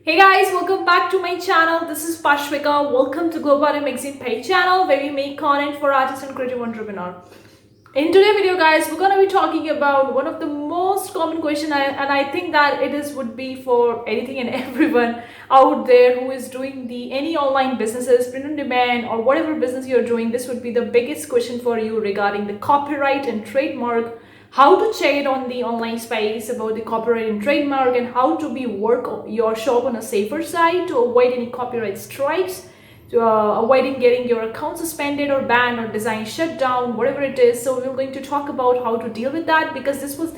Hey guys, welcome back to my channel. This is Pashwika. Welcome to Globo Arte magazine page channel where we make content for artists and creative entrepreneur. In today's video guys, we're going to be talking about one of the most common question and I think that would be for anything and everyone out there who is doing any online businesses, print on demand or whatever business you're doing. This would be the biggest question for you regarding the copyright and trademark. How to check it on the online space about the copyright and trademark, and how to work your shop on a safer side to avoid any copyright strikes, to avoiding getting your account suspended or banned or design shut down, whatever it is. So we're going to talk about how to deal with that, because this was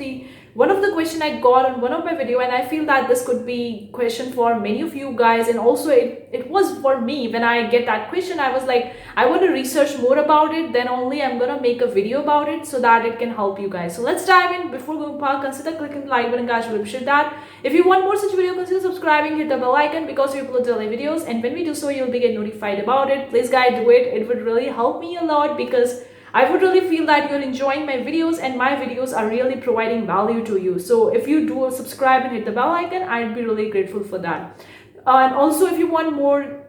one of the question I got on one of my video, and I feel that this could be question for many of you guys, and also it was for me. When I get that question, I was like, I want to research more about it, then only I'm gonna make a video about it so that it can help you guys. So let's dive in. Before going far, consider clicking the like button guys, we'll appreciate that. If you want more such video, consider subscribing, hit the bell icon, because we upload daily videos, and when we do so, you'll be get notified about it. Please guys, do it. It would really help me a lot, because I would really feel that you're enjoying my videos and my videos are really providing value to you. So if you do subscribe and hit the bell icon, I'd be really grateful for that. And also, if you want more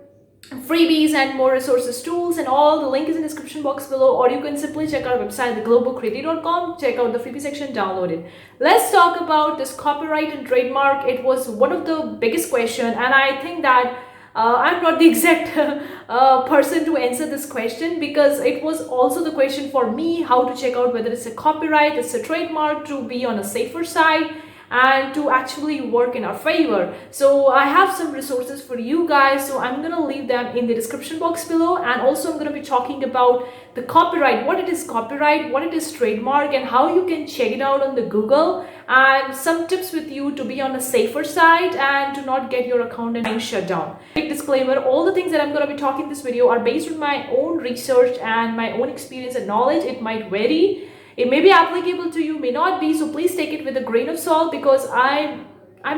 freebies and more resources, tools and all, the link is in the description box below, or you can simply check our website, theglobalcreative.com, check out the freebie section, download it. Let's talk about this copyright and trademark. It was one of the biggest question, and I think that I'm not the exact person to answer this question, because it was also the question for me, how to check out whether it's a copyright, it's a trademark, to be on a safer side and to actually work in our favor. So I have some resources for you guys, so I'm gonna leave them in the description box below. And also I'm gonna be talking about the copyright, what it is copyright, what it is trademark, and how you can check it out on the Google, and some tips with you to be on the safer side and to not get your account and shut down. Big disclaimer, all the things that I'm going to be talking in this video are based on my own research and my own experience and knowledge. It might vary, it may be applicable to you, may not be, so please take it with a grain of salt, because I'm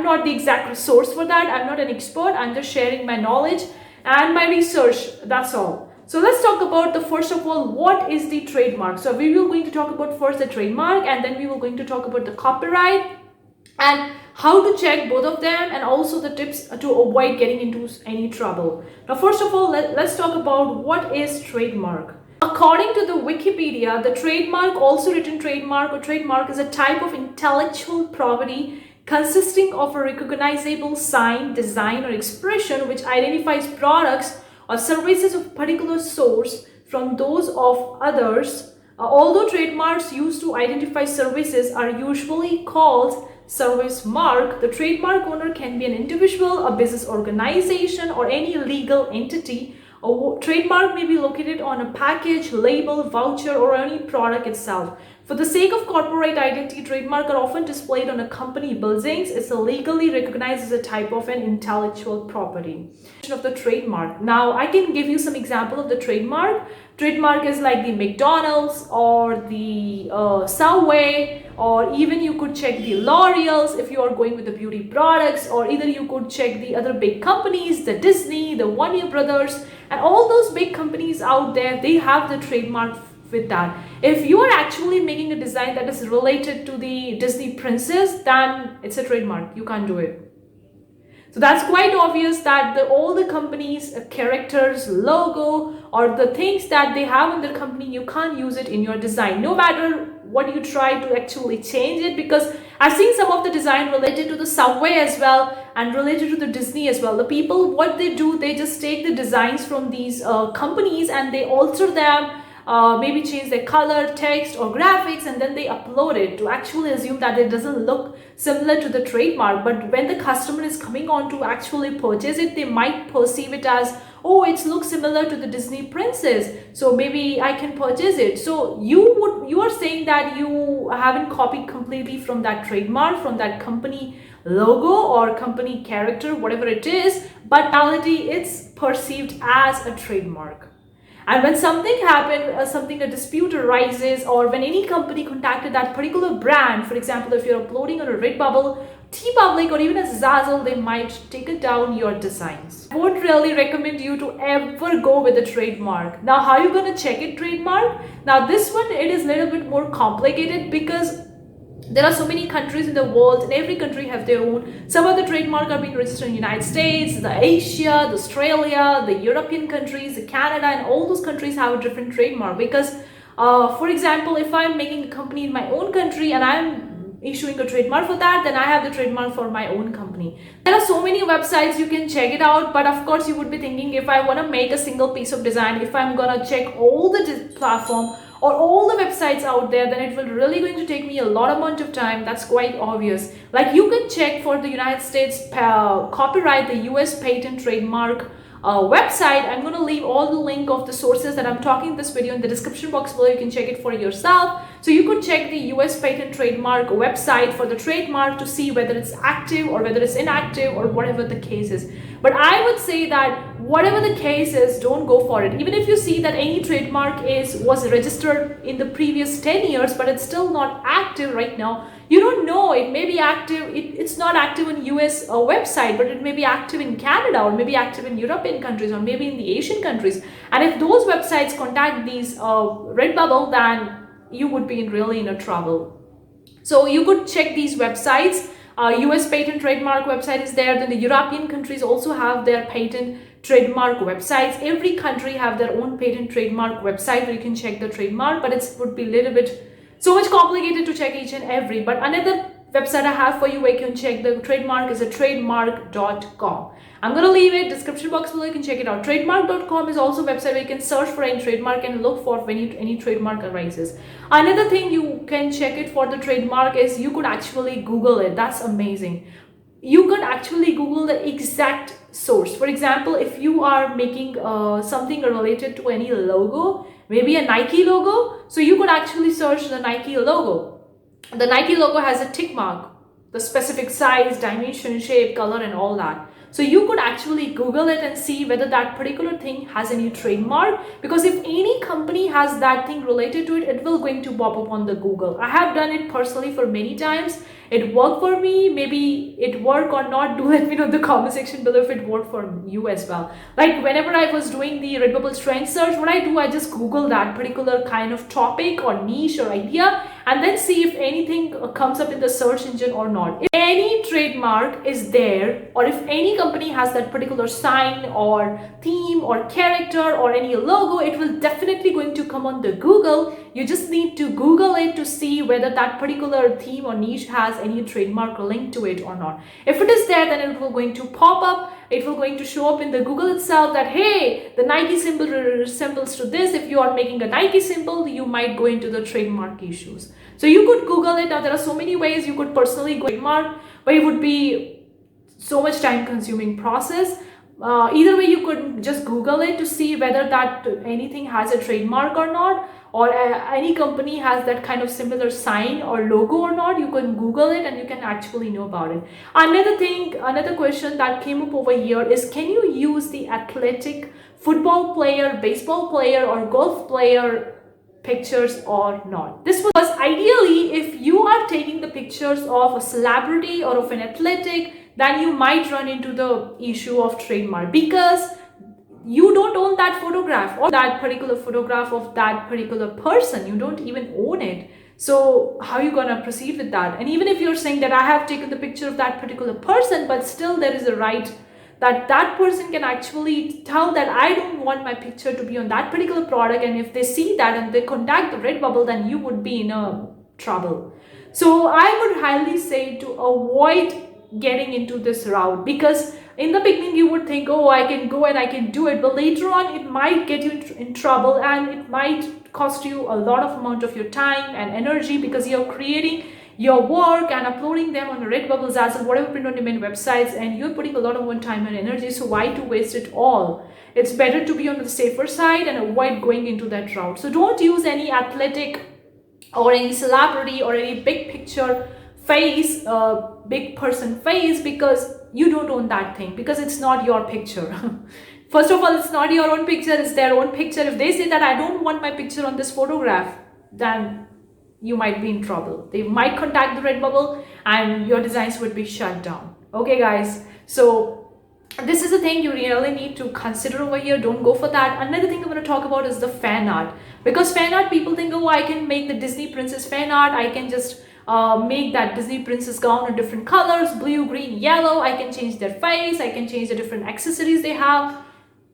not the exact resource for that. I'm not an expert. I'm just sharing my knowledge and my research, that's all. So let's talk about first of all, what is the trademark. So we will going to talk about first the trademark, and then we will going to talk about the copyright and how to check both of them, and also the tips to avoid getting into any trouble. Now first of all, let's talk about what is trademark. According to the Wikipedia, the trademark, also written trademark or trademark, is a type of intellectual property consisting of a recognizable sign, design or expression which identifies products or services of particular source from those of others. Although trademarks used to identify services are usually called service mark, the trademark owner can be an individual, a business organization, or any legal entity. A trademark may be located on a package, label, voucher, or any product itself. For the sake of corporate identity, trademarks are often displayed on a company buildings. It's legally recognized as a type of an intellectual property. Of the trademark. Now, I can give you some example of the trademark. Trademark is like the McDonald's or the Subway, or even you could check the L'Oreal's if you are going with the beauty products, or either you could check the other big companies, the Disney, the Warner Brothers, and all those big companies out there, they have the trademark with that. If you are actually making a design that is related to the Disney princess, then it's a trademark. You can't do it. So that's quite obvious that all the companies' characters, logo, or the things that they have in their company, you can't use it in your design, no matter what you try to actually change it. Because I've seen some of the design related to the Subway as well, and related to the Disney as well. The people, what they do, they just take the designs from these companies and they alter them, maybe change their color, text or graphics, and then they upload it to actually assume that it doesn't look similar to the trademark. But when the customer is coming on to actually purchase it, they might perceive it as, oh, it looks similar to the Disney princess, so maybe I can purchase it. So you are saying that you haven't copied completely from that trademark, from that company logo or company character, whatever it is, but in reality it's perceived as a trademark. And when something happened, a dispute arises, or when any company contacted that particular brand, for example, if you're uploading on a Redbubble, Teepublic, or even a Zazzle, they might take down your designs. I would really recommend you to ever go with a trademark. Now, how are you going to check it trademark? Now, this one, it is a little bit more complicated, because There are so many countries in the world, and every country have their own. Some of the trademark are being registered in the United States, the Asia, the Australia, the European countries, the Canada, and all those countries have a different trademark. Because for example, if I'm making a company in my own country and I'm issuing a trademark for that, then I have the trademark for my own company. There are so many websites, you can check it out, but of course you would be thinking, if I want to make a single piece of design, if I'm gonna check all the platform or all the websites out there, then it will really going to take me a lot amount of time. That's quite obvious. Like, you can check for the United States copyright, the US patent trademark website. I'm going to leave all the link of the sources that I'm talking in this video in the description box below. You can check it for yourself. So you could check the US patent trademark website for the trademark to see whether it's active or whether it's inactive or whatever the case is. But I would say that whatever the case is, don't go for it. Even if you see that any trademark was registered in the previous 10 years, but it's still not active right now, you don't know, it may be active, it's not active in US website, but it may be active in Canada, or maybe active in European countries, or maybe in the Asian countries. And if those websites contact these Redbubble, then you would be really in a trouble. So you could check these websites. US patent trademark website is there. Then the European countries also have their patent trademark websites. Every country have their own patent trademark website where you can check the trademark, but it would be a little bit so much complicated to check each and every. But another website I have for you where you can check the trademark is a trademark.com. I'm going to leave it description box below. You can check it out. Trademark.com is also a website where you can search for any trademark and look for when any trademark arises. Another thing you can check it for the trademark is you could actually Google it. That's amazing. You could actually Google the exact source. For example, if you are making something related to any logo, maybe a Nike logo, so you could actually search the Nike logo. The Nike logo has a tick mark, the specific size, dimension, shape, color, and all that. So you could actually Google it and see whether that particular thing has any trademark, because if any company has that thing related to it, it will going to pop up on the Google. I have done it personally for many times. It worked for me. Maybe it worked or not. Do let me know in the comment section below if it worked for you as well. Like, whenever I was doing the Redbubble trend search, what I do, I just Google that particular kind of topic or niche or idea, and then see if anything comes up in the search engine or not. If any trademark is there, or if any company has that particular sign or theme or character or any logo, it will definitely going to come on the Google. You just need to Google it to see whether that particular theme or niche has any trademark linked to it or not. If it is there, then it will going to pop up. It will going to show up in the Google itself that, hey, the Nike symbol resembles to this. If you are making a Nike symbol, you might go into the trademark issues. So you could Google it. Now, there are so many ways you could personally go trademark, but it would be so much time consuming process. Either way, you could just Google it to see whether that anything has a trademark or not, or any company has that kind of similar sign or logo or not. You can Google it and you can actually know about it. Another question that came up over here is, can you use the athletic, football player, baseball player, or golf player pictures or not? This was ideally, if you are taking the pictures of a celebrity or of an athletic, then you might run into the issue of trademark, because you don't own that photograph or that particular photograph of that particular person. You don't even own it. So how are you gonna proceed with that? And even if you're saying that I have taken the picture of that particular person, but still there is a right that that person can actually tell that I don't want my picture to be on that particular product, and if they see that and they contact the Redbubble, then you would be in a trouble. So I would highly say to avoid getting into this route, because in the beginning you would think, oh, I can go and I can do it, but later on it might get you in trouble, and it might cost you a lot of amount of your time and energy, because you're creating your work and uploading them on Redbubble, Zazzle, whatever print on demand websites, and you're putting a lot of more time and energy. So why to waste it all? It's better to be on the safer side and avoid going into that route. So don't use any athletic or any celebrity or any big picture face, big person face, because you don't own that thing, because it's not your picture. First of all, it's not your own picture, it's their own picture. If they say that I don't want my picture on this photograph, then you might be in trouble. They might contact the Redbubble and your designs would be shut down. Okay guys, so this is a thing you really need to consider over here. Don't go for that. Another thing I'm going to talk about is the fan art, because fan art, people think, oh, I can make the Disney princess fan art, I can just make that Disney princess gown in different colors, blue, green, yellow. I can change their face, I can change the different accessories they have,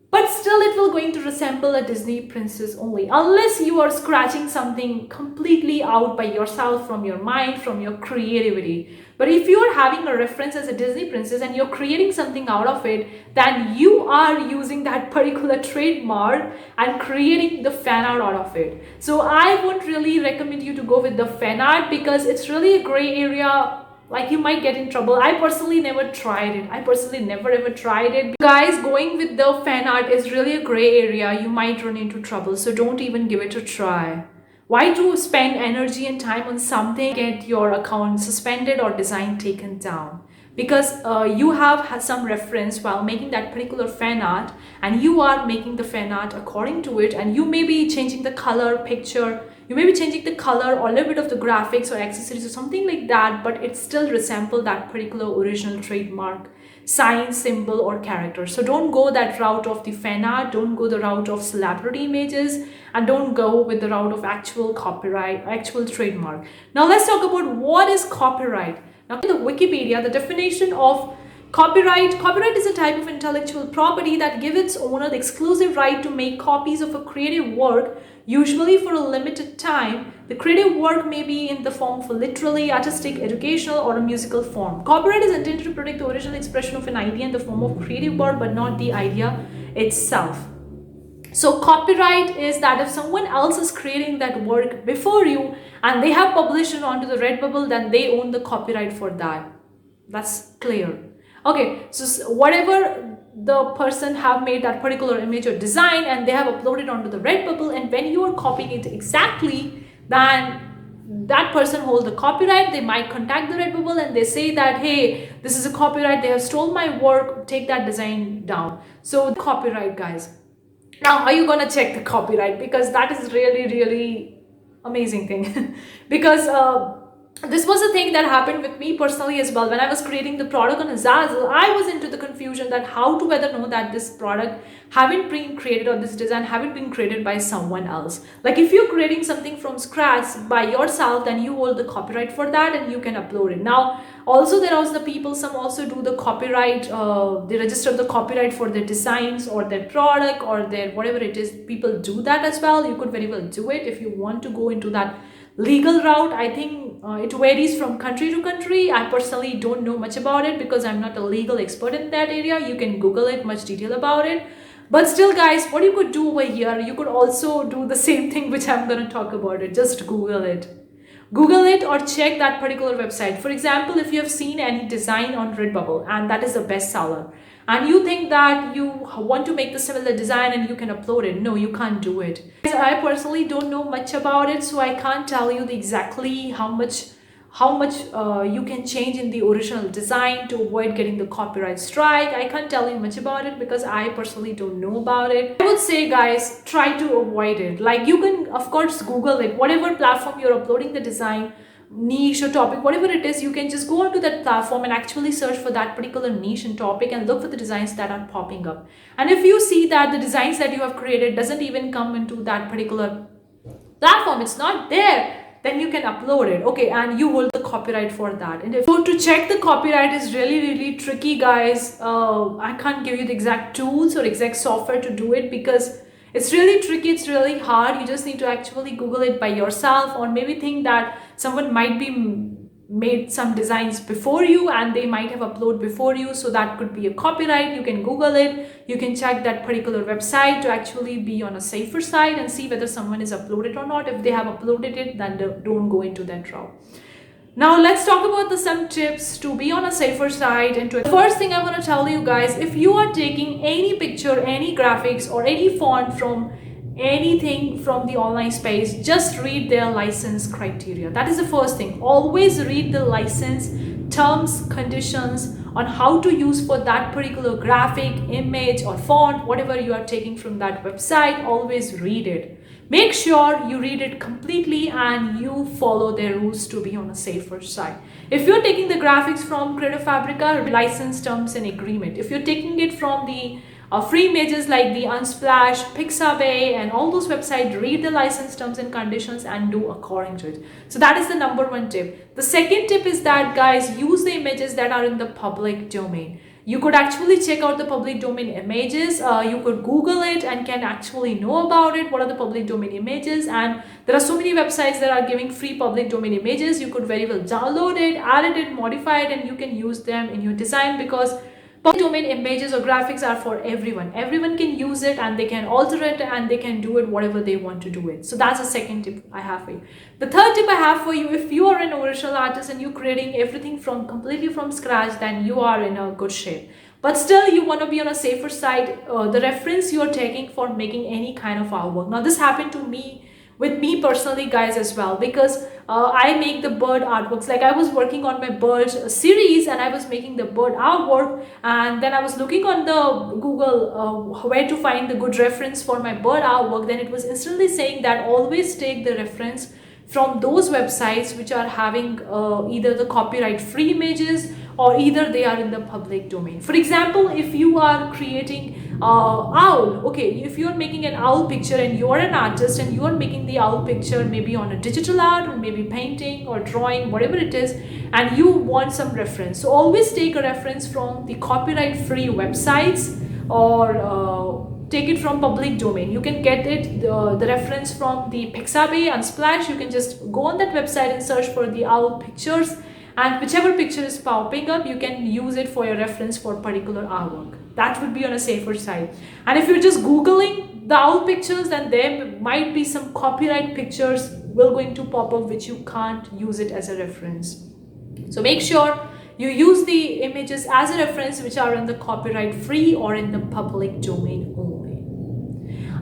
but still it will going to resemble a Disney princess only, unless you are scratching something completely out by yourself, from your mind, from your creativity. But if you are having a reference as a Disney princess and you're creating something out of it, then you are using that particular trademark and creating the fan art out of it. So I would really recommend you to go with the fan art, because it's really a gray area. Like, you might get in trouble. I personally never tried it. I personally never ever tried it. Guys, going with the fan art is really a gray area. You might run into trouble. So don't even give it a try. Why to spend energy and time on something, get your account suspended or design taken down? Because you have had some reference while making that particular fan art, and you are making the fan art according to it, and you may be changing the color, picture, you may be changing the color or a little bit of the graphics or accessories or something like that, but it still resembles that particular original trademark sign, symbol or character. So don't go that route of the fan art, don't go the route of celebrity images, and don't go with the route of actual copyright, actual trademark. Now let's talk about what is copyright. Now, in the Wikipedia, the definition of copyright is a type of intellectual property that gives its owner the exclusive right to make copies of a creative work, usually for a limited time. The creative work may be in the form of a literary, artistic, educational, or a musical form. Copyright is intended to protect the original expression of an idea in the form of creative work, but not the idea itself. So copyright is that if someone else is creating that work before you and they have published it onto the Redbubble, then they own the copyright for that. That's clear. Okay, so whatever the person have made that particular image or design and they have uploaded onto the Redbubble, and when you are copying it exactly, then that person holds the copyright. They might contact the Redbubble and they say that, hey, this is a copyright, they have stolen my work, take that design down. So copyright, guys. Now, are you gonna check the copyright? Because that is really amazing thing. Because this was a thing that happened with me personally as well. When I was creating the product on Zazzle, I was into the confusion that how to whether know that this product haven't been created or this design haven't been created by someone else. Like, if you're creating something from scratch by yourself, then you hold the copyright for that and you can upload it. Now, also there are the people, some also do the copyright, they register the copyright for their designs or their product or their whatever it is. People do that as well. You could very well do it if you want to go into that legal route. I think it varies from country to country. I personally don't know much about it because I'm not a legal expert in that area. You can Google it, much detail about it. But still, guys, what you could do over here, you could also do the same thing which I'm going to talk about it. Just Google it. Google it or check that particular website. For example, if you have seen any design on Redbubble and that is the best seller, and you think that you want to make the similar design and you can upload it, no, you can't do it. I personally don't know much about it, so I can't tell you exactly how much you can change in the original design to avoid getting the copyright strike. I can't tell you much about it because I personally don't know about it. I would say, guys, try to avoid it. Like, you can of course Google it, whatever platform you're uploading the design, niche or topic, whatever it is, you can just go onto that platform and actually search for that particular niche and topic and look for the designs that are popping up. And if you see that the designs that you have created doesn't even come into that particular platform, it's not there, then you can upload it, okay, and you hold the copyright for that. And so to check the copyright is really tricky, guys. I can't give you the exact tools or exact software to do it because it's really tricky, it's really hard. You just need to actually Google it by yourself, or maybe think that someone might be made some designs before you and they might have uploaded before you, so that could be a copyright. You can Google it, you can check that particular website to actually be on a safer side and see whether someone is uploaded or not. If they have uploaded it, then don't go into that route. Now let's talk about some tips to be on a safer side. And the first thing I want to tell you guys, if you are taking any picture, any graphics or any font from anything from the online space, just read their license criteria. That is the first thing. Always read the license terms, conditions on how to use for that particular graphic, image or font, whatever you are taking from that website. Always read it. Make sure you read it completely and you follow their rules to be on a safer side. If you're taking the graphics from Creative Fabrica, license terms and agreement. If you're taking it from the free images like the Unsplash, Pixabay, and all those websites, read the license terms and conditions and do according to it. So that is the number one tip. The second tip is that, guys, use the images that are in the public domain. You could actually check out the public domain images. You could Google it and can actually know about it. What are the public domain images? And there are so many websites that are giving free public domain images. You could very well download it, edit it, modify it, and you can use them in your design, because public domain images or graphics are for everyone. Everyone can use it and they can alter it and they can do it whatever they want to do it. So that's the second tip I have for you. The third tip I have for you, if you are an original artist and you're creating everything from completely from scratch, then you are in a good shape. But still you want to be on a safer side, the reference you're taking for making any kind of artwork. Now this happened to me, with me personally, guys, as well, because I make the bird artworks. Like I was working on my bird series and I was making the bird artwork, and then I was looking on the Google where to find the good reference for my bird artwork. Then it was instantly saying that always take the reference from those websites which are having either the copyright free images or either they are in the public domain. For example, if you are creating owl, okay, if you're making an owl picture and you're an artist and you're making the owl picture maybe on a digital art or maybe painting or drawing, whatever it is, and you want some reference, so always take a reference from the copyright free websites or take it from public domain. You can get it the reference from the Pixabay, Unsplash. You can just go on that website and search for the owl pictures, and whichever picture is popping up, you can use it for your reference for particular artwork. That would be on a safer side. And if you're just Googling the owl pictures, then there might be some copyright pictures will going to pop up which you can't use it as a reference. So make sure you use the images as a reference which are in the copyright free or in the public domain only.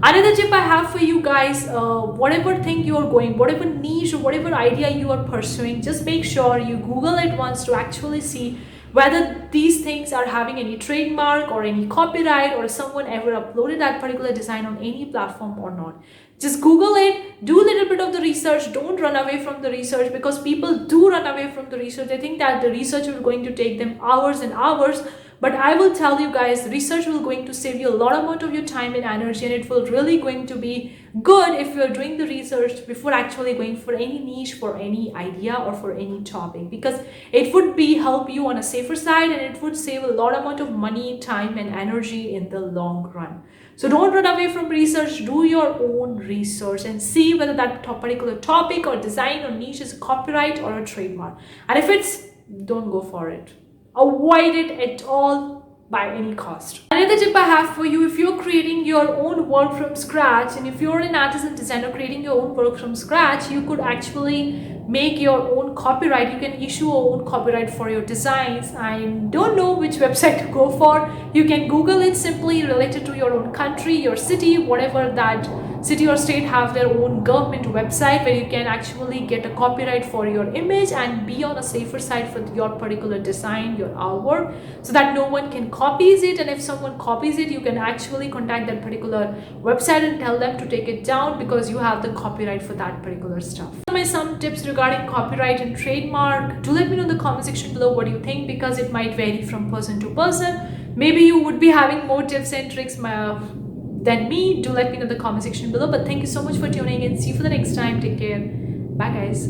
Another tip I have for you guys, whatever thing you are going, whatever niche or whatever idea you are pursuing, just make sure you Google it once to actually see whether these things are having any trademark or any copyright, or someone ever uploaded that particular design on any platform or not. Just Google it, do a little bit of the research. Don't run away from the research, because people do run away from the research. They think that the research is going to take them hours and hours. But I will tell you guys, research will going to save you a lot amount of your time and energy, and it will really going to be good if you're doing the research before actually going for any niche, for any idea or for any topic, because it would be help you on a safer side and it would save a lot amount of money, time and energy in the long run. So don't run away from research, do your own research and see whether that particular topic or design or niche is copyright or a trademark. And if it's, don't go for it. Avoid it at all by any cost. Another tip I have for you, if you're creating your own work from scratch, and if you're an artist and designer creating your own work from scratch, you could actually make your own copyright. You can issue your own copyright for your designs. I don't know which website to go for. You can Google it simply related to your own country, your city, whatever that city or state have their own government website where you can actually get a copyright for your image and be on a safer side for your particular design, your artwork, so that no one can copies it. And if someone copies it, you can actually contact that particular website and tell them to take it down, because you have the copyright for that particular stuff. Some tips regarding copyright and trademark. Do let me know in the comment section below what you think, because it might vary from person to person. Maybe you would be having more tips and tricks than me. Do let me know in the comment section below. But thank you so much for tuning in. See you for the next time. Take care. Bye guys.